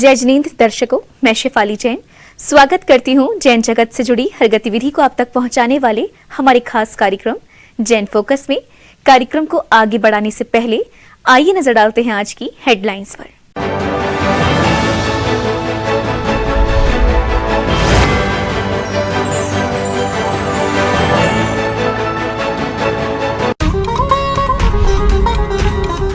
जय जिनेंद्र दर्शकों, मैं शेफाली जैन स्वागत करती हूं जैन जगत से जुड़ी हर गतिविधि को आप तक पहुंचाने वाले हमारे खास कार्यक्रम जैन फोकस में। कार्यक्रम को आगे बढ़ाने से पहले आइए नजर डालते हैं आज की हेडलाइंस पर।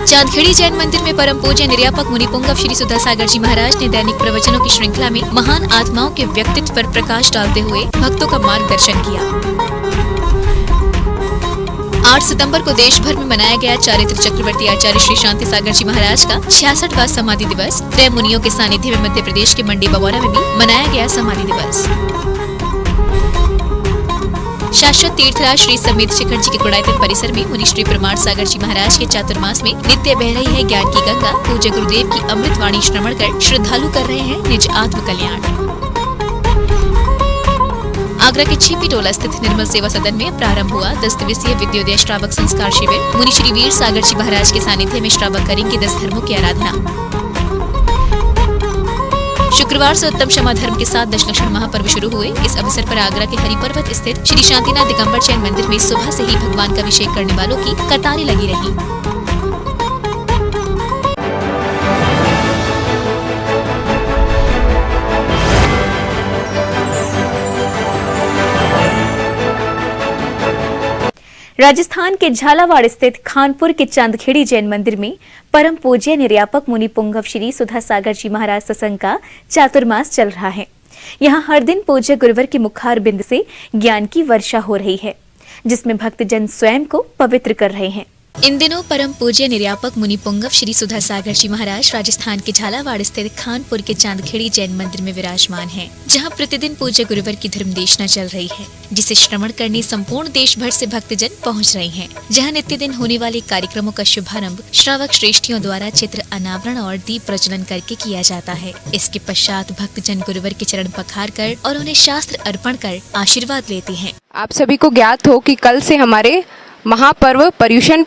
चांदखेड़ी जैन मंदिर में परम पूज्य निर्यापक मुनि पुंगव श्री सुधा सागर जी महाराज ने दैनिक प्रवचनों की श्रृंखला में महान आत्माओं के व्यक्तित्व पर प्रकाश डालते हुए भक्तों का मार्गदर्शन किया। 8 सितंबर को देश भर में मनाया गया चारित्र चक्रवर्ती आचार्य श्री शांति सागर जी महाराज का 66वां समाधि दिवस। त्रय मुनियों के सानिध्य में मध्य प्रदेश के मंडी बमौरा में भी मनाया गया समाधि दिवस। शाश्वत तीर्थराज श्री समेत शिखर जी के गुड़ायतन परिसर में मुनि श्री प्रमाण सागर जी महाराज के चातुर्मास में नित्य बह रही है ज्ञान की गंगा। पूज्य गुरुदेव की अमृत वाणी श्रवण कर श्रद्धालु कर रहे हैं निज आत्म कल्याण। आगरा के छिपी टोला स्थित निर्मल सेवा सदन में प्रारंभ हुआ 10 दिवसीय विद्योदय श्रावक संस्कार शिविर। मुनि श्री वीर सागर जी महाराज के सानिध्य में श्रावक करेंगे 10 धर्मों की आराधना। शुक्रवार से उत्तम क्षमा धर्म के साथ दशलक्षण महापर्व शुरू हुए। इस अवसर पर आगरा के हरिपर्वत स्थित श्री शांतिनाथ दिगंबर जैन मंदिर में सुबह से ही भगवान का अभिषेक करने वालों की कतारें लगी रही। राजस्थान के झालावाड़ स्थित खानपुर के चांदखेड़ी जैन मंदिर में परम पूज्य निर्यापक मुनि पुंगव श्री सुधा सागर जी महाराज सत्संग का चातुर्मास चल रहा है। यहाँ हर दिन पूज्य गुरुवर के मुखार बिंद से ज्ञान की वर्षा हो रही है, जिसमें भक्तजन स्वयं को पवित्र कर रहे हैं। इन दिनों परम पूज्य निर्यापक मुनि पुंगव श्री सुधा सागर जी महाराज राजस्थान के झालावाड़ स्थित खानपुर के चांदखेड़ी जैन मंदिर में विराजमान हैं, जहां प्रतिदिन पूज्य गुरुवर की धर्मदेशना चल रही है, जिसे श्रवण करने संपूर्ण देश भर से भक्तजन पहुंच रहे हैं। जहां नित्य दिन होने वाले कार्यक्रमों का शुभारंभ श्रावक श्रेष्ठियों द्वारा चित्र अनावरण और दीप प्रज्वलन करके किया जाता है। इसके पश्चात भक्तजन गुरुवर के चरण पखार कर और उन्हें शास्त्र अर्पण कर आशीर्वाद लेते हैं। आप सभी को ज्ञात हो कि कल से हमारे महापर्व पर्युषण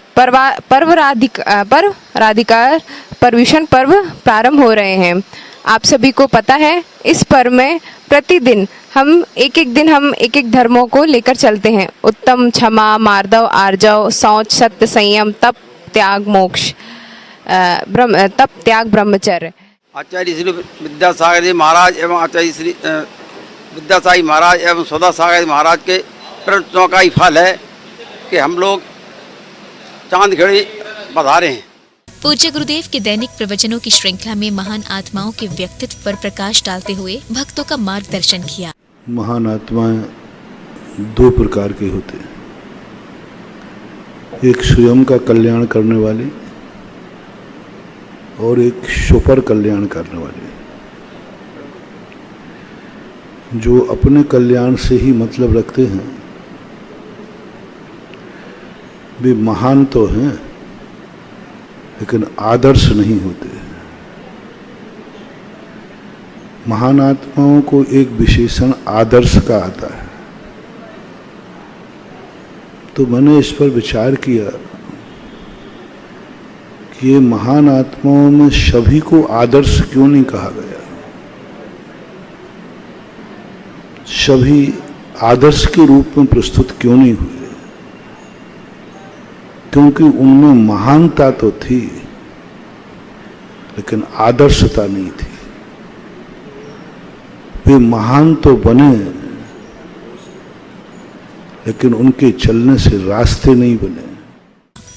पर्युषण पर्व प्रारंभ हो रहे हैं। आप सभी को पता है इस पर्व में प्रतिदिन हम एक धर्मों को लेकर चलते हैं। उत्तम, क्षमा, मार्दव, आर्जव, शौच, सत्य, संयम, तप, त्याग, मोक्ष, तप, त्याग, ब्रह्मचर्य। आचार्य श्री विद्यासागर जी महाराज एवं आचार्य श्री विद्यासाई महाराज एवं सुधा सागर महाराज के प्रवचनों का ही फल है कि हम लोग चांदखेड़ी पधारे हैं। पूज्य गुरुदेव के दैनिक प्रवचनों की श्रृंखला में महान आत्माओं के व्यक्तित्व पर प्रकाश डालते हुए भक्तों का मार्गदर्शन किया। महान आत्माएं 2 प्रकार के होते हैं, एक स्वयं का कल्याण करने वाले और एक सुपर कल्याण करने वाले। जो अपने कल्याण से ही मतलब रखते हैं वे महान तो हैं, लेकिन आदर्श नहीं होते। महान आत्माओं को एक विशेषण आदर्श का आता है। तो मैंने इस पर विचार किया कि ये महान आत्माओं में सभी को आदर्श क्यों नहीं कहा गया। सभी आदर्श के रूप में प्रस्तुत क्यों नहीं हुए, क्योंकि उनमें महानता तो थी लेकिन आदर्शता नहीं थी। वे महान तो बने लेकिन उनके चलने से रास्ते नहीं बने।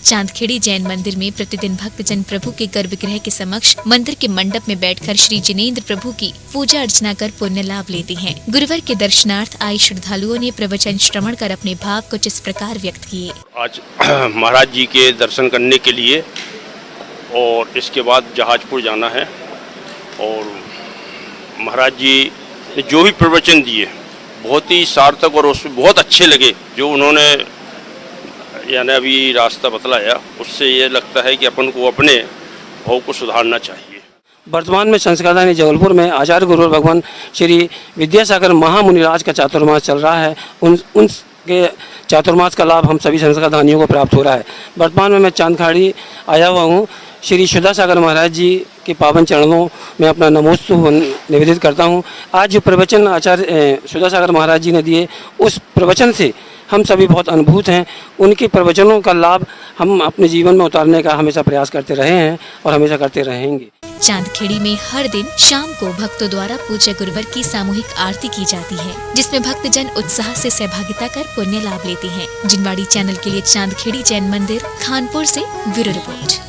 चांदखेड़ी जैन मंदिर में प्रतिदिन भक्तजन प्रभु के गर्भगृह के समक्ष मंदिर के मंडप में बैठकर श्री जिनेंद्र प्रभु की पूजा अर्चना कर पुण्य लाभ लेते हैं। गुरुवर के दर्शनार्थ आए श्रद्धालुओं ने प्रवचन श्रवण कर अपने भाव कुछ इस प्रकार व्यक्त किए। आज महाराज जी के दर्शन करने के लिए और इसके बाद जहाजपुर जाना है, और महाराज जी ने जो भी प्रवचन दिए बहुत ही सार्थक और उसमें बहुत अच्छे लगे। जो उन्होंने यानी अभी रास्ता बतलाया, उससे ये लगता है कि अपन को अपने भाव को सुधारना चाहिए। वर्तमान में संस्कारधानी जबलपुर में आचार्य गुरुवर भगवान श्री विद्यासागर महामुनिराज का चातुर्मास चल रहा है। उनके चातुर्मास का लाभ हम सभी संस्कारधानियों को प्राप्त हो रहा है। वर्तमान में मैं चांदखेड़ी आया हुआ हूँ श्री सुधा सागर महाराज जी के पावन चरणों में अपना नमोस्तु निवेदित करता हूँ। आज जो प्रवचन आचार्य सुधा सागर महाराज जी ने दिए, उस प्रवचन से हम सभी बहुत अनुभूत हैं। उनके प्रवचनों का लाभ हम अपने जीवन में उतारने का हमेशा प्रयास करते रहे हैं और हमेशा करते रहेंगे। चांदखेड़ी में हर दिन शाम को भक्तों द्वारा पूज्य गुरुवर की सामूहिक आरती की जाती है, जिसमें भक्तजन उत्साह से सहभागिता कर पुण्य लाभ लेते हैं। जिनवाड़ी चैनल के लिए चांदखेड़ी जैन मंदिर, खानपुर से ब्यूरो रिपोर्ट।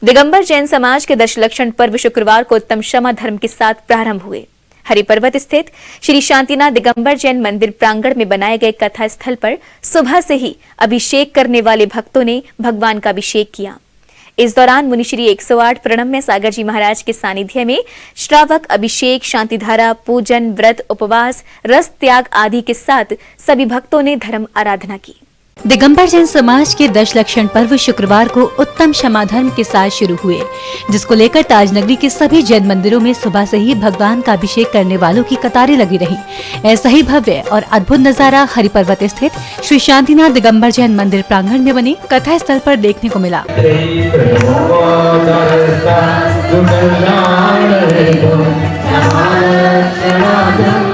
दिगंबर जैन समाज के दशलक्षण पर्व शुक्रवार को उत्तम क्षमा धर्म के साथ प्रारंभ हुए। हरिपर्वत स्थित श्री शांतिनाथ दिगंबर जैन मंदिर प्रांगण में बनाए गए कथा स्थल पर सुबह से ही अभिषेक करने वाले भक्तों ने भगवान का अभिषेक किया। इस दौरान मुनिश्री 108 प्रणम्य सागर जी महाराज के सानिध्य में श्रावक अभिषेक, शांतिधारा, पूजन, व्रत, उपवास, रस त्याग आदि के साथ सभी भक्तों ने धर्म आराधना की। दिगंबर जैन समाज के दशलक्षण पर्व शुक्रवार को उत्तम क्षमा धर्म के साथ शुरू हुए, जिसको लेकर ताजनगरी के सभी जैन मंदिरों में सुबह से ही भगवान का अभिषेक करने वालों की कतारें लगी रही। ऐसा ही भव्य और अद्भुत नजारा हरिपर्वत स्थित श्री शांतिनाथ दिगंबर जैन मंदिर प्रांगण में बने कथा स्थल पर देखने को मिला।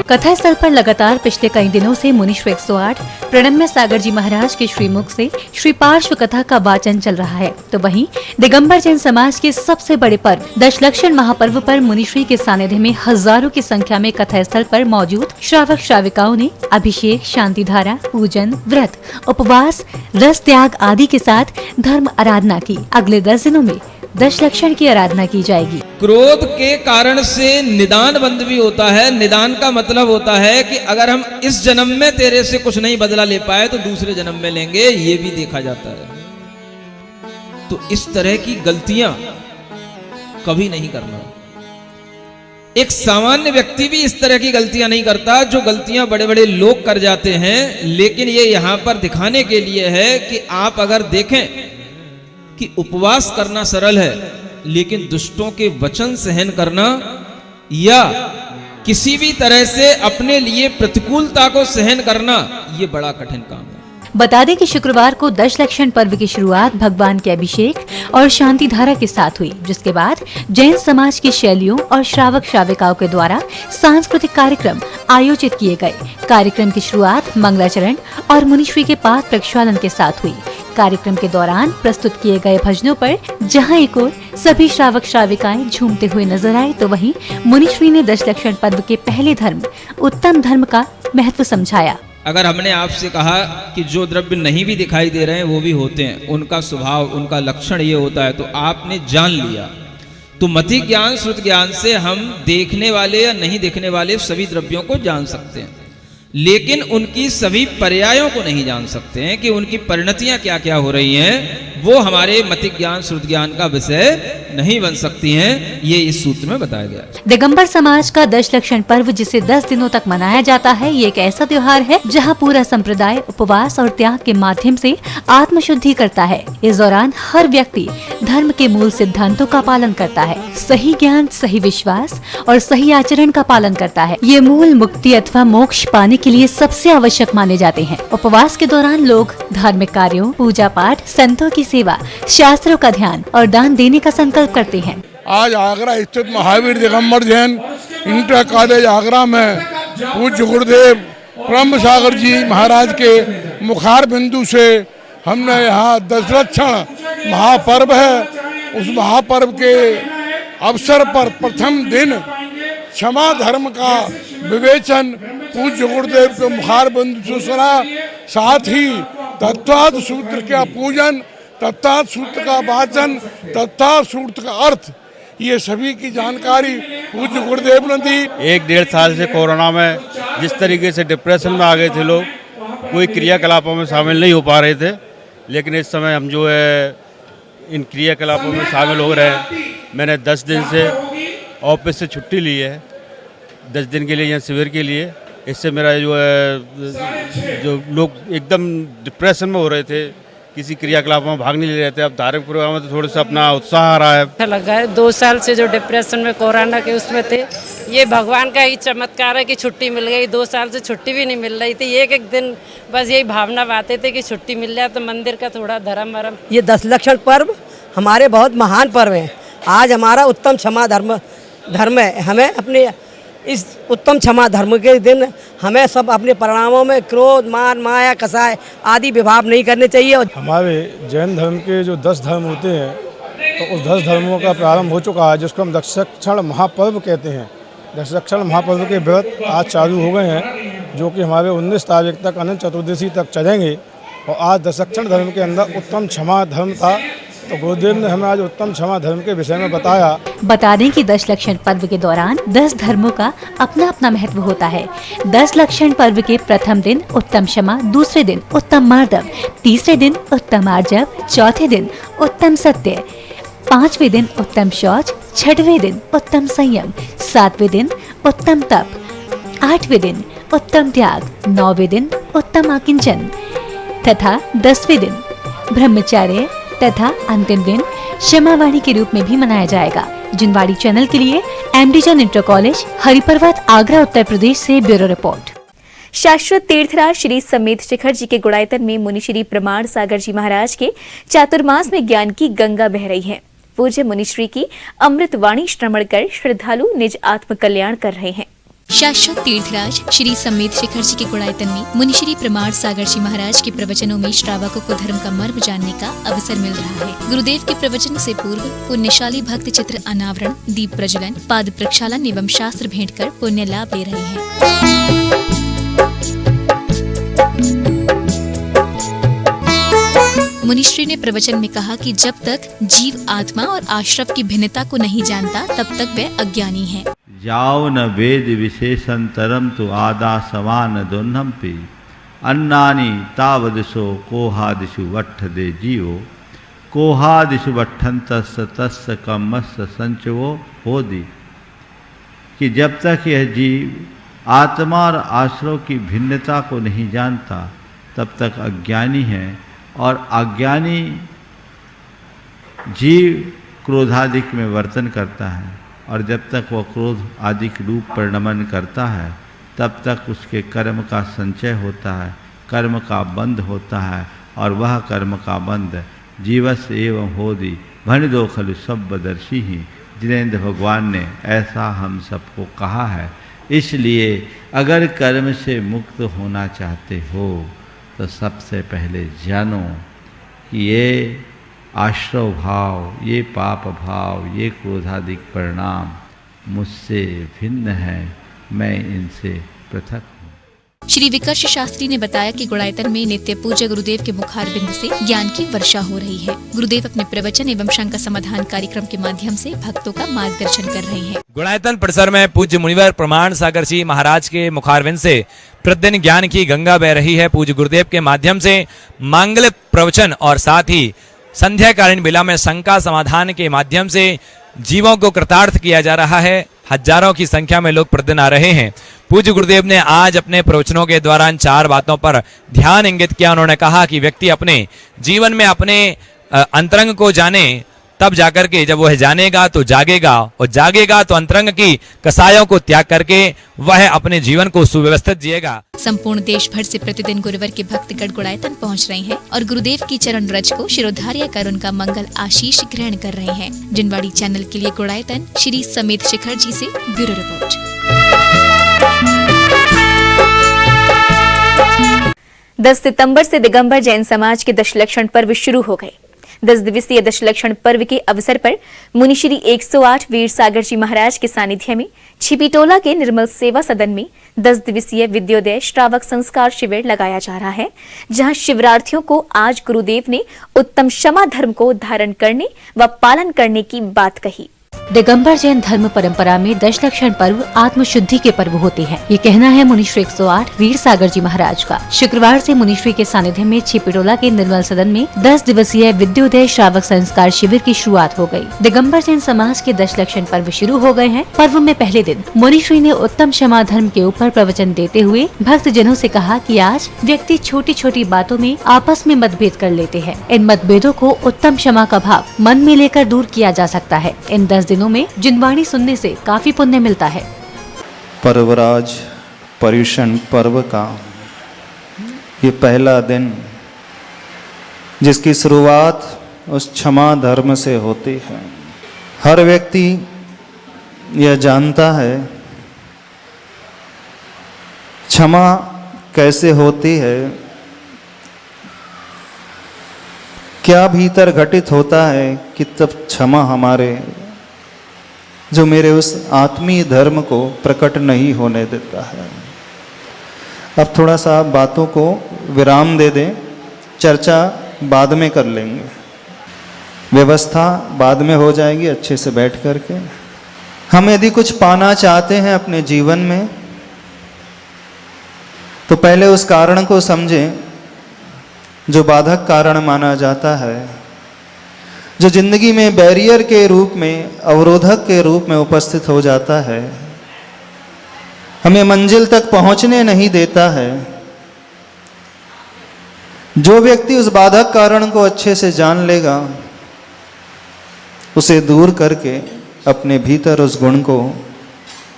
कथा स्थल पर लगातार पिछले कई दिनों से मुनिश्री 108 प्रणम्य सागर जी महाराज के श्रीमुख से श्री पार्श्व कथा का वाचन चल रहा है। तो वहीं दिगंबर जैन समाज के सबसे बड़े पर्व दशलक्षण महापर्व पर मुनिश्री के सानिध्य में हजारों की संख्या में कथा स्थल पर मौजूद श्रावक श्राविकाओं ने अभिषेक, शांतिधारा, पूजन, व्रत, उपवास, रस त्याग आदि के साथ धर्म आराधना की। अगले 10 दिनों में दशलक्षण की आराधना की जाएगी। क्रोध के कारण से निदान बंद भी होता है। निदान का मतलब होता है कि अगर हम इस जन्म में तेरे से कुछ नहीं बदला ले पाए तो दूसरे जन्म में लेंगे, ये भी देखा जाता है। तो इस तरह की गलतियां कभी नहीं करना। एक सामान्य व्यक्ति भी इस तरह की गलतियां नहीं करता, जो गलतियां बड़े बड़े लोग कर जाते हैं। लेकिन ये यहां पर दिखाने के लिए है कि आप अगर देखें कि उपवास करना सरल है, लेकिन दुष्टों के वचन सहन करना या किसी भी तरह से अपने लिए प्रतिकूलता को सहन करना, ये बड़ा कठिन काम है। बता दें कि शुक्रवार को दशलक्षण पर्व की शुरुआत भगवान के अभिषेक और शांति धारा के साथ हुई, जिसके बाद जैन समाज की शैलियों और श्रावक श्राविकाओं के द्वारा सांस्कृतिक कार्यक्रम आयोजित किए गए। कार्यक्रम की शुरुआत मंगलाचरण और मुनिश्री के पाठ प्रक्षालन के साथ हुई। कार्यक्रम के दौरान प्रस्तुत किए गए भजनों पर जहां एक ओर सभी श्रावक श्राविकाएं झूमते हुए नजर आए, तो वहीं मुनिश्री ने दशलक्षण पर्व के पहले धर्म उत्तम धर्म का महत्व समझाया। अगर हमने आपसे कहा कि जो द्रव्य नहीं भी दिखाई दे रहे हैं वो भी होते हैं, उनका स्वभाव, उनका लक्षण ये होता है, तो आपने जान लिया। तो मति ज्ञान, श्रुत ज्ञान से हम देखने वाले या नहीं देखने वाले सभी द्रव्यों को जान सकते हैं, लेकिन उनकी सभी पर्यायों को नहीं जान सकते हैं कि उनकी परिणतियां क्या क्या हो रही हैं। वो हमारे मति ज्ञान, श्रुत ज्ञान का विषय नहीं बन सकती हैं। ये इस सूत्र में बताया गया है। दिगंबर समाज का दशलक्षण पर्व, जिसे 10 दिनों तक मनाया जाता है, ये एक ऐसा त्योहार है जहां पूरा संप्रदाय उपवास और त्याग के माध्यम से आत्मशुद्धि करता है। इस दौरान हर व्यक्ति धर्म के मूल सिद्धांतों का पालन करता है, सही ज्ञान, सही विश्वास और सही आचरण का पालन करता है। ये मूल मुक्ति अथवा मोक्ष पाने के लिए सबसे आवश्यक माने जाते हैं। उपवास के दौरान लोग धार्मिक कार्यों, पूजा पाठ, संतों की सेवा, शास्त्रों का ध्यान और दान देने का संकल्प करते हैं। आज आगरा स्थित महावीर दिगंबर जैन इंटर कॉलेज आगरा में पूज्य गुरुदेव ब्रह्म सागर जी महाराज के मुखार बिंदु से हमने यहाँ दशलक्षण महापर्व है, उस महापर्व के अवसर पर प्रथम दिन क्षमा धर्म का विवेचन पूज्य गुरुदेव के मुखार बिंदु से सुना। साथ ही तत्वाद सूत्र का पूजन, तत्वाद सूत्र का वाचन, तत्वाद सूत्र का अर्थ, ये सभी की जानकारी पूज्य गुरुदेव ने दी। 1-1.5 साल से कोरोना में जिस तरीके से डिप्रेशन में आ गए थे लोग, कोई क्रियाकलापों में शामिल नहीं हो पा रहे थे, लेकिन इस समय हम जो है इन क्रियाकलापों में शामिल हो रहे हैं। मैंने 10 दिन से ऑफिस से छुट्टी ली है, 10 दिन के लिए यहाँ शिविर के लिए। इससे मेरा जो है, जो लोग एकदम डिप्रेशन में हो रहे थे, किसी क्रियाकलापों में भाग नहीं ले रहे थे। अब धार्मिक प्रोग्राम में तो थोड़ा सा अपना उत्साह आ रहा है। अच्छा लगा है। 2 साल से जो डिप्रेशन में कोरोना के उसमें थे, ये भगवान का ही चमत्कार है कि छुट्टी मिल गई। 2 साल से छुट्टी भी नहीं मिल रही थी। एक दिन बस यही भावना बातें थे कि छुट्टी मिल जाए तो मंदिर का थोड़ा धर्म वरम। ये 10 लक्षण पर्व हमारे बहुत महान पर्व हैं। आज हमारा उत्तम क्षमा धर्म है। हमें अपने इस उत्तम क्षमा धर्म के दिन हमें सब अपने परिणामों में क्रोध, मान, माया, कसाय आदि विभाव नहीं करने चाहिए। हमारे जैन धर्म के जो 10 धर्म होते हैं, तो उस 10 धर्मों का प्रारंभ हो चुका है, जिसको हम दशक्षण महापर्व कहते हैं। दशक्षण महापर्व के व्रत आज चालू हो गए हैं, जो कि हमारे 19 तारीख तक अनंत चतुर्दशी तक चलेंगे। और आज दशक्षण धर्म के अंदर उत्तम क्षमा धर्म था, तो गुरुदेव ने हमें आज उत्तम क्षमा धर्म के विषय में बताया। बता दें कि 10 लक्षण पर्व के दौरान 10 धर्मों का अपना अपना महत्व होता है। 10 लक्षण पर्व के प्रथम दिन उत्तम क्षमा, दूसरे दिन उत्तम मार्दव, तीसरे दिन उत्तम आर्जव, चौथे दिन उत्तम सत्य, 5वें दिन उत्तम शौच, 6वें दिन उत्तम संयम, 7वें दिन उत्तम तप, 8वें दिन उत्तम त्याग, 9वें दिन उत्तम आकिंचन तथा 10वें दिन ब्रह्मचर्य तथा अंतिम दिन क्षमावाणी के रूप में भी मनाया जाएगा। जिनवाड़ी चैनल के लिए एमडी जन इंटर कॉलेज, हरिपर्वत, आगरा, उत्तर प्रदेश से ब्यूरो रिपोर्ट। शाश्वत तीर्थराज श्री समेत शिखर जी के गुड़ायतन में मुनि श्री प्रमाण सागर जी महाराज के चातुर्मास में ज्ञान की गंगा बह रही है। पूज्य मुनिश्री की अमृत वाणी श्रवण कर श्रद्धालु निज आत्म कल्याण कर रहे हैं। शाश्वत तीर्थराज श्री समेत शिखर जी के गुड़ायतन में मुनि श्री प्रमाण सागर जी महाराज के प्रवचनों में श्रावकों को धर्म का मर्म जानने का अवसर मिल रहा है। गुरुदेव के प्रवचन से पूर्व पुण्यशाली भक्त चित्र अनावरण, दीप प्रज्वलन, पाद प्रक्षालन एवं शास्त्र भेंट कर पुण्य लाभ ले रहे हैं। मुनिश्री ने प्रवचन में कहा कि जब तक जीव आत्मा और आश्रव की भिन्नता को नहीं जानता, तब तक वह अज्ञानी है। जाओ न वेद विशेषंतरम तो आदा समान दुन्नम्पि अन्नानि तावदिशो कोहादिशु वट्ठ दे जीवो कोहादिशु वट्ठन्तस् तस्य कम्मस्य संचवो होदि। कि जब तक यह जीव आत्मा और आश्रव की भिन्नता को नहीं जानता, तब तक अज्ञानी है। और अज्ञानी जीव क्रोधादिक में वर्तन करता है, और जब तक वह क्रोध आदि रूप पर नमन करता है, तब तक उसके कर्म का संचय होता है, कर्म का बंध होता है। और वह कर्म का बंध जीवस एवं होदि भन दो खलु सब्बदर्शी ही। जिनेन्द्र भगवान ने ऐसा हम सबको कहा है। इसलिए अगर कर्म से मुक्त होना चाहते हो, तो सबसे पहले जानो कि ये आश्रव भाव, ये पाप भाव, ये क्रोधादिक परिणाम मुझसे भिन्न है, मैं इनसे पृथक हूँ। श्री विकर्ष शास्त्री ने बताया कि गुड़ायतन में नित्य पूज्य गुरुदेव के मुखार बिंद से ज्ञान की वर्षा हो रही है। गुरुदेव अपने प्रवचन एवं शंका समाधान कार्यक्रम के माध्यम से भक्तों का मार्गदर्शन कर रहे हैं। गुड़ायतन परिसर में पूज्य मुनिवर प्रमाण सागर जी महाराज के मुखारविंद से प्रतिदिन ज्ञान की गंगा बह रही है। पूज्य गुरुदेव के माध्यम से मांगल्य प्रवचन और साथ ही संध्याकालीन बेला में शंका समाधान के माध्यम से जीवों को कृतार्थ किया जा रहा है। हजारों की संख्या में लोग प्रतिदिन आ रहे हैं। पूज्य गुरुदेव ने आज अपने प्रवचनों के दौरान 4 बातों पर ध्यान इंगित किया। उन्होंने कहा कि व्यक्ति अपने जीवन में अपने अंतरंग को जाने, तब जाकर के जब वह जानेगा तो जागेगा, और जागेगा तो अंतरंग की कसायों को त्याग करके वह अपने जीवन को सुव्यवस्थित जिएगा। संपूर्ण देश भर से प्रतिदिन गुरुवर के भक्तगण गुड़ायतन पहुंच रहे हैं और गुरुदेव की चरण रज को शिरोधार्य कर उनका मंगल आशीष ग्रहण कर रहे हैं। जिनवाड़ी चैनल के लिए गुड़ायतन श्री समेत शिखर जी से ब्यूरो रिपोर्ट। 10 सितंबर से दिगंबर जैन समाज के दशलक्षण पर्व शुरू हो गए। 10 दिवसीय दशलक्षण पर्व के अवसर पर मुनिश्री 108 वीर सागर जी महाराज के सानिध्य में छिपीटोला के निर्मल सेवा सदन में 10 दिवसीय विद्योदय श्रावक संस्कार शिविर लगाया जा रहा है, जहां शिविरार्थियों को आज गुरुदेव ने उत्तम क्षमा धर्म को धारण करने व पालन करने की बात कही। दिगंबर जैन धर्म परंपरा में दशलक्षण पर्व आत्मशुद्धि के पर्व होते हैं। ये कहना है मुनिश्री 108 वीर सागर जी महाराज का। शुक्रवार से मुनिश्री के सानिध्य में छिपिटोला के निर्मल सदन में 10 दिवसीय विद्योदय श्रावक संस्कार शिविर की शुरुआत हो गई। दिगंबर जैन समाज के दशलक्षण पर्व शुरू हो गए हैं। पर्व में पहले दिन मुनिश्री ने उत्तम क्षमा धर्म के ऊपर प्रवचन देते हुए भक्त जनों से कहा कि आज व्यक्ति छोटी छोटी बातों में आपस में मतभेद कर लेते हैं। इन मतभेदों को उत्तम क्षमा का भाव मन में लेकर दूर किया जा सकता है। इन 10 दिनों में जिनवाणी सुनने से काफी पुण्य मिलता है। पर्वराज पर्युषण पर्व का ये पहला दिन, जिसकी शुरुआत उस क्षमा धर्म से होती है। हर व्यक्ति यह जानता है क्षमा कैसे होती है, क्या भीतर घटित होता है कि तब क्षमा हमारे जो मेरे उस आत्मीय धर्म को प्रकट नहीं होने देता है। अब थोड़ा सा बातों को विराम दे दें, चर्चा बाद में कर लेंगे, व्यवस्था बाद में हो जाएगी अच्छे से बैठ करके। हम यदि कुछ पाना चाहते हैं अपने जीवन में तो पहले उस कारण को समझें जो बाधक कारण माना जाता है, जो जिंदगी में बैरियर के रूप में, अवरोधक के रूप में उपस्थित हो जाता है, हमें मंजिल तक पहुंचने नहीं देता है। जो व्यक्ति उस बाधक कारण को अच्छे से जान लेगा, उसे दूर करके अपने भीतर उस गुण को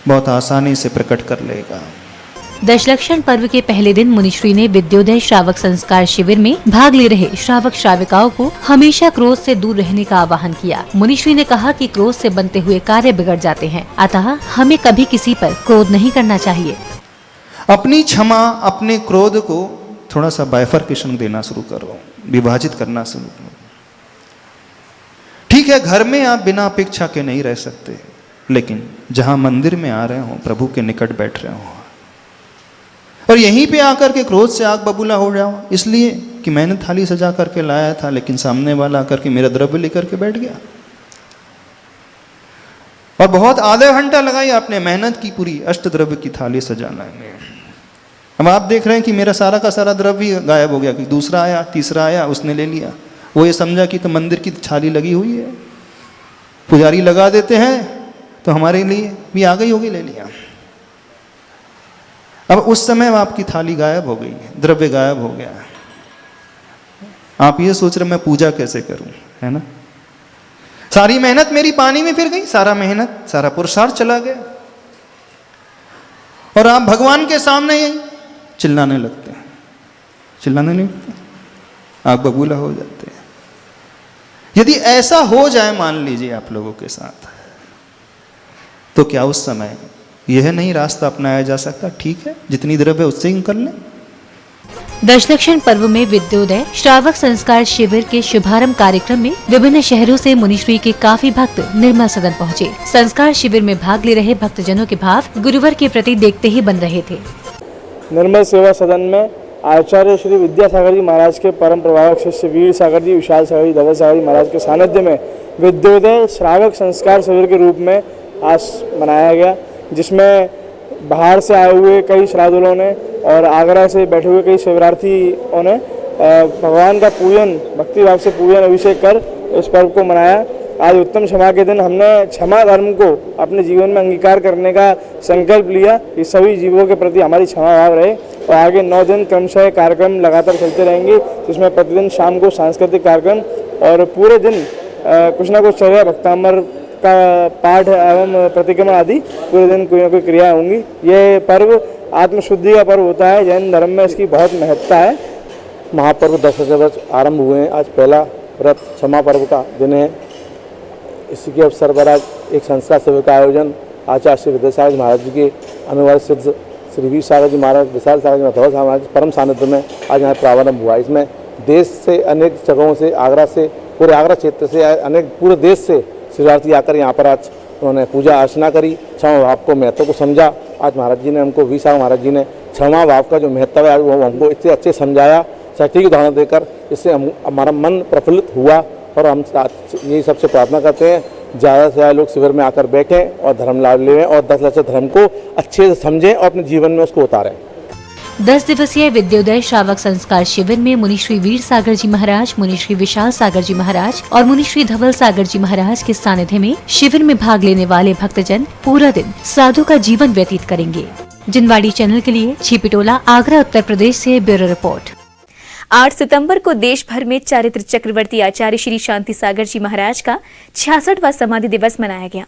बहुत आसानी से प्रकट कर लेगा। दशलक्षण पर्व के पहले दिन मुनिश्री ने विद्योदय श्रावक संस्कार शिविर में भाग ले रहे श्रावक श्राविकाओं को हमेशा क्रोध से दूर रहने का आह्वान किया। मुनिश्री ने कहा कि क्रोध से बनते हुए कार्य बिगड़ जाते हैं, अतः हमें कभी किसी पर क्रोध नहीं करना चाहिए। अपनी क्षमा, अपने क्रोध को थोड़ा सा बाइफर्केशन देना शुरू करो, विभाजित करना शुरू करो। ठीक है, घर में आप बिना अपेक्षा के नहीं रह सकते, लेकिन जहां मंदिर में आ रहे हो, प्रभु के निकट बैठ रहे हो और यहीं पे आकर के क्रोध से आग बबूला हो जाओ इसलिए कि मैंने थाली सजा करके लाया था लेकिन सामने वाला आकर के मेरा द्रव्य लेकर के बैठ गया, और बहुत आधा घंटा लगाई आपने मेहनत की पूरी अष्ट द्रव्य की थाली सजाना में। अब आप देख रहे हैं कि मेरा सारा का सारा द्रव्य गायब हो गया, कि दूसरा आया, तीसरा आया, उसने ले लिया। वो ये समझा कि तो मंदिर की थाली लगी हुई है, पुजारी लगा देते हैं तो हमारे लिए भी आ गई होगी, ले लिया। अब उस समय आपकी थाली गायब हो गई है, द्रव्य गायब हो गया है। आप ये सोच रहे मैं पूजा कैसे करूं, है ना? सारी मेहनत मेरी पानी में फिर गई, सारा मेहनत, सारा पुरुषार्थ चला गया, और आप भगवान के सामने चिल्लाने लगते हैं, चिल्लाने लगते हैं, आप बबूला हो जाते हैं। यदि ऐसा हो जाए, मान लीजिए आप लोगों के साथ, तो क्या उस समय यह नहीं रास्ता अपनाया जा सकता? ठीक है, जितनी द्रव्य उससे ही कर लें। दशलक्षण पर्व में विद्योदय श्रावक संस्कार शिविर के शुभारंभ कार्यक्रम में विभिन्न शहरों से मुनिश्री के काफी भक्त निर्मल सदन पहुंचे। संस्कार शिविर में भाग ले रहे भक्तजनों के भाव गुरुवर के प्रति देखते ही बन रहे थे। निर्मल सेवा सदन में आचार्य श्री विद्यासागर जी महाराज के परम प्रभावक शिष्य वीर सागर जी, विशाल सागर जी, धवल सागर जी महाराज के सानिध्य में विद्योदय श्रावक संस्कार शिविर के रूप में आज मनाया गया, जिसमें बाहर से आए हुए कई श्राद्धुओं ने और आगरा से बैठे हुए कई शिवरार्थियों ने भगवान का पूजन, भक्ति भाव से पूजन अभिषेक कर इस पर्व को मनाया। आज उत्तम क्षमा के दिन हमने क्षमा धर्म को अपने जीवन में अंगीकार करने का संकल्प लिया कि सभी जीवों के प्रति हमारी क्षमा भाव रहे, और आगे 9 दिन क्रमशः कार्यक्रम लगातार चलते रहेंगे, जिसमें प्रतिदिन शाम को सांस्कृतिक कार्यक्रम और पूरे दिन कुछ ना कुछ चर्या, भक्तामर का पाठ एवं प्रतिक्रमण आदि पूरे दिन कोई ना कोई क्रिया होंगी। ये पर्व आत्मशुद्धि का पर्व होता है, जैन धर्म में इसकी बहुत महत्ता है। महापर्व 10 वर्ष आरंभ हुए हैं। आज पहला व्रत क्षमा पर्व का दिन है। इसी के अवसर पर आज एक संस्कार शिविर का आयोजन आचार्य श्री विद्यासागर जी महाराज जी के अनुवाद सिद्ध श्री वीर सागर जी महाराज, विशाल सागर जी महाराज परम सानिध्य में आज यहाँ प्रारंभ हुआ। इसमें देश से अनेक जगहों से, आगरा से, पूरे आगरा क्षेत्र से, अनेक पूरे देश से शिवरार्थी आकर यहाँ पर आज उन्होंने पूजा अर्चना करी, क्षमा भाव को महत्व को समझा। आज महाराज जी ने हमको, वीर सागर महाराज जी ने क्षमा भाव का जो महत्व है वो हमको इतने अच्छे समझाया, सटीक उदाहरण देकर, इससे हमारा मन प्रफुल्लित हुआ। और हम यही सबसे प्रार्थना करते हैं ज़्यादा से ज़्यादा लोग शिविर में आकर बैठें और धर्म लाभ लें और 10 लक्ष्य धर्म को अच्छे से समझें और अपने जीवन में उसको उतारें। 10 दिवसीय विद्योदय श्रावक संस्कार शिविर में मुनि श्री वीर सागर जी महाराज, मुनि श्री विशाल सागर जी महाराज और मुनि श्री धवल सागर जी महाराज के सानिध्य में शिविर में भाग लेने वाले भक्तजन पूरा दिन साधु का जीवन व्यतीत करेंगे। जिनवाड़ी चैनल के लिए छिपिटोला, आगरा, उत्तर प्रदेश से ब्यूरो रिपोर्ट। 8 सितंबर को देश भर में चारित्र चक्रवर्ती आचार्य श्री शांति सागर जी महाराज का 66वां समाधि दिवस मनाया गया।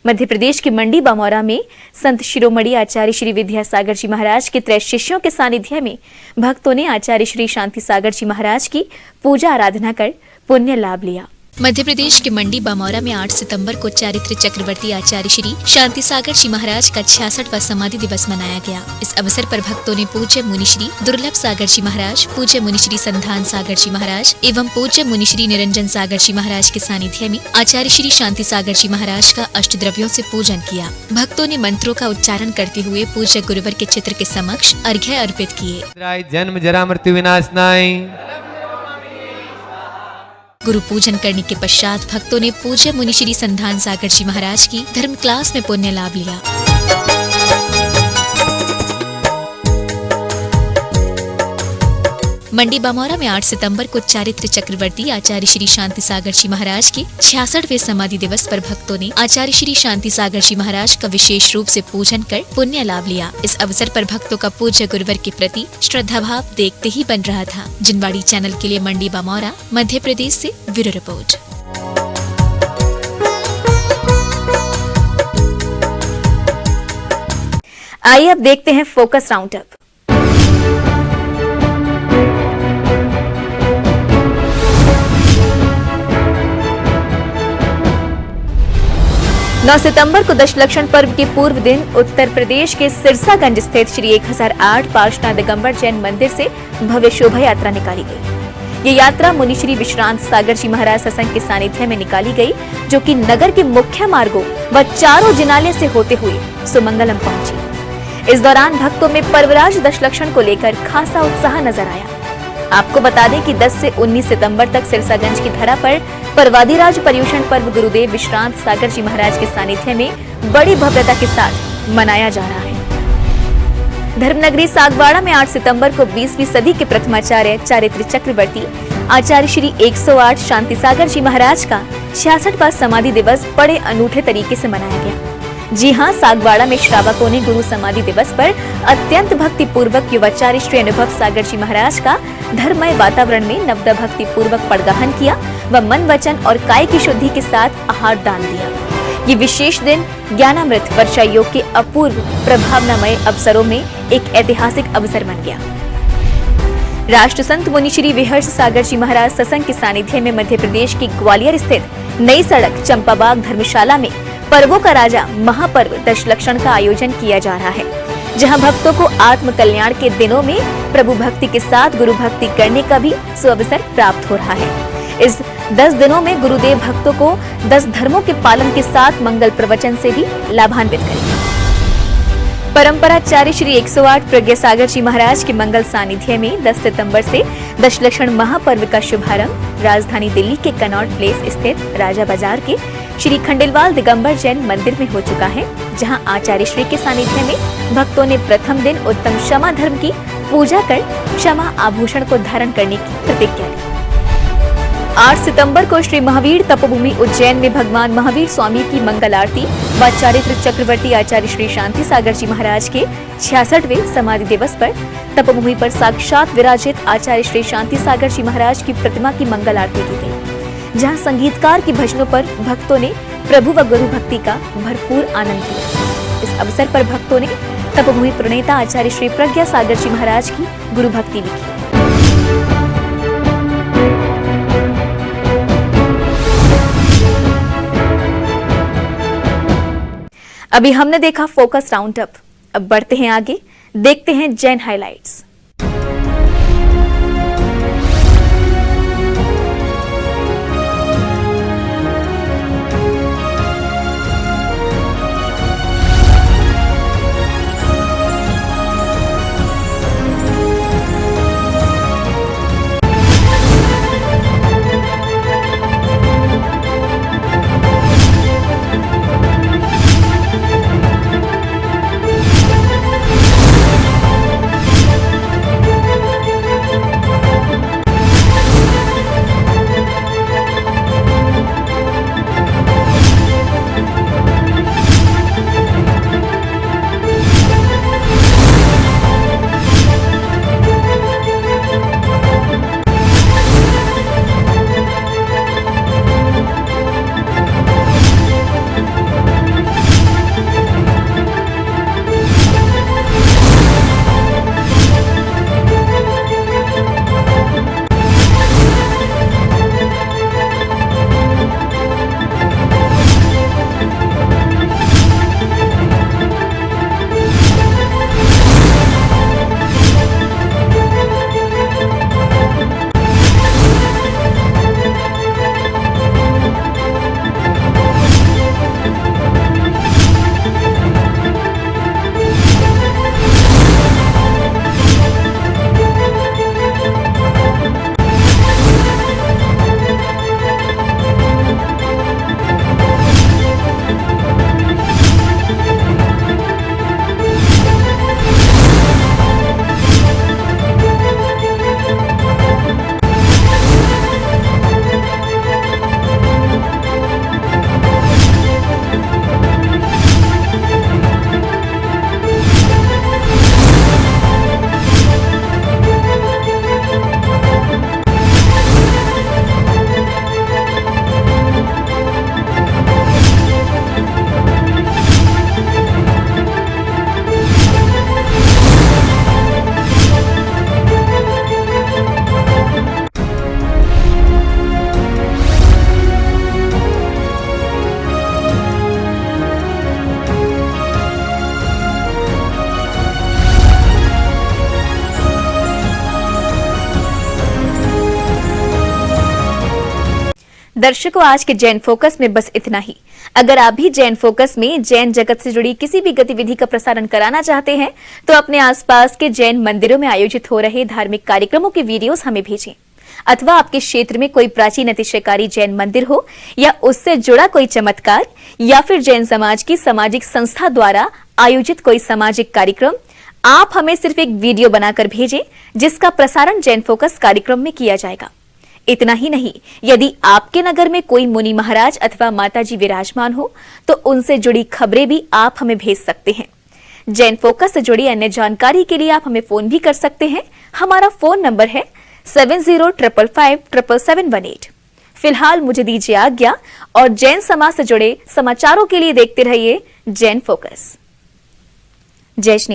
मध्य प्रदेश के मंडी बामौरा में संत शिरोमणि आचार्य श्री विद्यासागर जी महाराज के 3 शिष्यों के सानिध्य में भक्तों ने आचार्य श्री शांति सागर जी महाराज की पूजा आराधना कर पुण्य लाभ लिया। मध्य प्रदेश के मंडी बामौरा में 8 सितंबर को चारित्र चक्रवर्ती आचार्य श्री शांति सागर जी महाराज का 66वां समाधि दिवस मनाया गया। इस अवसर पर भक्तों ने पूज्य मुनि श्री दुर्लभ सागर जी महाराज, पूज्य मुनि श्री संधान सागर जी महाराज एवं पूज्य मुनि श्री निरंजन सागर जी महाराज के सानिध्य में आचार्य श्री शांति सागर जी महाराज का अष्टद्रव्यों से पूजन किया। भक्तों ने मंत्रों का उच्चारण करते हुए पूज्य गुरुवर के चित्र के समक्ष अर्घ्य अर्पित किए। जन्म जरा मृत्यु विनाशनाय। गुरु पूजन करने के पश्चात भक्तों ने पूज्य मुनि श्री संधान सागर जी महाराज की धर्म क्लास में पुण्य लाभ लिया। मंडी बामौरा में 8 सितंबर को चारित्र चक्रवर्ती आचार्य श्री शांति सागर जी महाराज के 66वें समाधि दिवस पर भक्तों ने आचार्य श्री शांति सागर जी महाराज का विशेष रूप से पूजन कर पुण्य लाभ लिया। इस अवसर पर भक्तों का पूज्य गुरुवर के प्रति श्रद्धा भाव देखते ही बन रहा था। जिनवाड़ी चैनल के लिए मंडी बामौरा, मध्य प्रदेश से ब्यूरो रिपोर्ट। आइए अब देखते हैं फोकस राउंड अप। 9 सितंबर को दशलक्षण पर्व के पूर्व दिन उत्तर प्रदेश के सिरसागंज स्थित श्री 1008 पार्श्वनाथ दिगंबर जैन मंदिर से भव्य शोभा यात्रा निकाली गई। ये यात्रा मुनि श्री विश्रांत सागर जी महाराज सत्संग के सानिध्य में निकाली गई, जो कि नगर के मुख्य मार्गों व चारों जिनालय से होते हुए सुमंगलम पहुंची। इस दौरान भक्तों में पर्वराज दशलक्षण को लेकर खासा उत्साह नजर आया। आपको बता दें कि 10 से 19 सितंबर तक सिरसागंज की धरा पर पर्वादिराज पर्युषण पर्व गुरुदेव विश्रांत सागर जी महाराज के सानिध्य में बड़ी भव्यता के साथ मनाया जा रहा है। धर्मनगरी सागवाड़ा में 8 सितंबर को 20वीं सदी के प्रथमाचार्य चारित्र चक्रवर्ती आचार्य श्री 108 शांति सागर जी महाराज का 66वां समाधि दिवस बड़े अनूठे तरीके से मनाया गया। जी हां, सागवाड़ा में श्रावकों ने गुरु समाधि दिवस पर अत्यंत भक्ति पूर्वक युवाचार्य श्री अनुभव सागर जी महाराज का धर्ममय वातावरण में नवदा भक्ति पूर्वक पड़गाहन किया व मन, वचन और काय की शुद्धि के साथ आहार दान दिया। ये विशेष दिन ज्ञानामृत वर्षा योग के अपूर्व प्रभावनामय अवसरों में एक ऐतिहासिक अवसर बन गया। राष्ट्र संत मुनि श्री विहर्ष सागर जी महाराज सत्संग के सानिध्य में मध्य प्रदेश की ग्वालियर स्थित नई सड़क चंपाबाग धर्मशाला में पर्वों का राजा महापर्व दशलक्षण का आयोजन किया जा रहा है, जहां भक्तों को आत्म कल्याण के दिनों में प्रभु भक्ति के साथ गुरु भक्ति करने का भी सुअवसर प्राप्त हो रहा है। इस 10 दिनों में गुरुदेव भक्तों को 10 धर्मों के पालन के साथ मंगल प्रवचन से भी लाभान्वित करेंगे। परंपराचार्य श्री 108 प्रज्ञा सागर जी महाराज के मंगल सानिध्य में 10 सितंबर से दशलक्षण महापर्व का शुभारंभ राजधानी दिल्ली के कनॉट प्लेस स्थित राजा बाजार के श्री खंडेलवाल दिगंबर जैन मंदिर में हो चुका है, जहां आचार्य श्री के सानिध्य में भक्तों ने प्रथम दिन उत्तम क्षमा धर्म की पूजा कर क्षमा आभूषण को धारण करने की प्रतिज्ञा ली। 8 सितंबर को श्री महावीर तपोभूमि उज्जैन में भगवान महावीर स्वामी की मंगल आरती व चारित्र चक्रवर्ती आचार्य श्री शांति सागर जी महाराज के 66वें समाधि दिवस पर तपोभूमि पर साक्षात विराजित आचार्य श्री शांति सागर जी महाराज की प्रतिमा की मंगल आरती की गई, जहां संगीतकार के भजनों पर भक्तों ने प्रभु व गुरु भक्ति का भरपूर आनंद लिया। इस अवसर पर भक्तों ने तपोभूमि प्रणेता आचार्य श्री प्रज्ञा सागर जी महाराज की गुरु भक्ति भी की। अभी हमने देखा फोकस राउंड अप, अब बढ़ते हैं आगे, देखते हैं जैन हाइलाइट्स। दर्शकों, आज के जैन फोकस में बस इतना ही। अगर आप भी जैन फोकस में जैन जगत से जुड़ी किसी भी गतिविधि का प्रसारण कराना चाहते हैं तो अपने आसपास के जैन मंदिरों में आयोजित हो रहे धार्मिक कार्यक्रमों के वीडियोस हमें भेजें, अथवा आपके क्षेत्र में कोई प्राचीन अतिशयकारी जैन मंदिर हो या उससे जुड़ा कोई चमत्कार, या फिर जैन समाज की सामाजिक संस्था द्वारा आयोजित कोई सामाजिक कार्यक्रम, आप हमें सिर्फ एक वीडियो बनाकर भेजें जिसका प्रसारण जैन फोकस कार्यक्रम में किया जाएगा। इतना ही नहीं, यदि आपके नगर में कोई मुनि महाराज अथवा माताजी विराजमान हो तो उनसे जुड़ी खबरें भी आप हमें भेज सकते हैं। जैन फोकस से जुड़ी अन्य जानकारी के लिए आप हमें फोन भी कर सकते हैं। हमारा फोन नंबर है 7055577718। फिलहाल मुझे दीजिए आज्ञा और जैन समाज से जुड़े समाचारों के लिए देखते रहिए जैन फोकस। जय श्री